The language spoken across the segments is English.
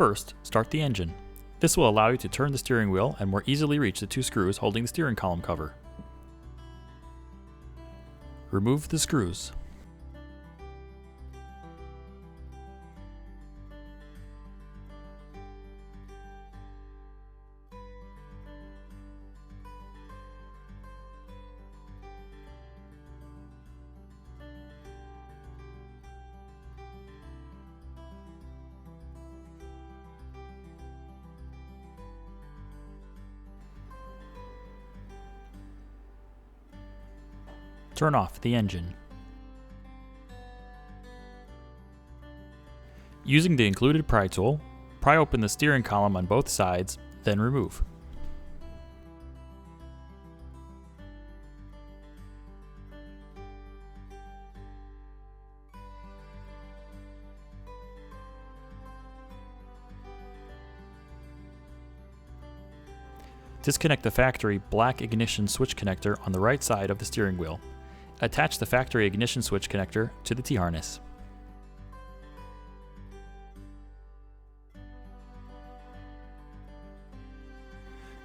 First, start the engine. This will allow you to turn the steering wheel and more easily reach the two screws holding the steering column cover. Remove the screws. Turn off the engine. Using the included pry tool, pry open the steering column on both sides, then remove. Disconnect the factory black ignition switch connector on the right side of the steering wheel. Attach the factory ignition switch connector to the T-harness.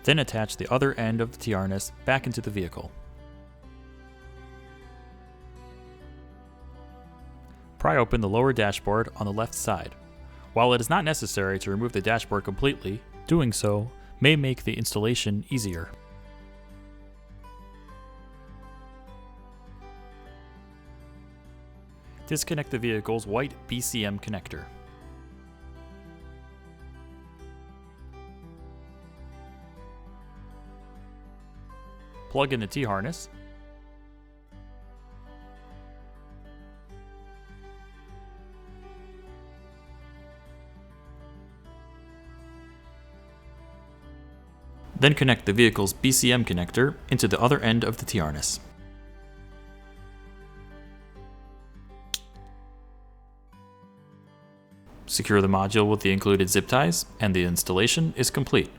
Then attach the other end of the T-harness back into the vehicle. Pry open the lower dashboard on the left side. While it is not necessary to remove the dashboard completely, doing so may make the installation easier. Disconnect the vehicle's white BCM connector. Plug in the T-harness. Then connect the vehicle's BCM connector into the other end of the T-harness. Secure the module with the included zip ties, and the installation is complete.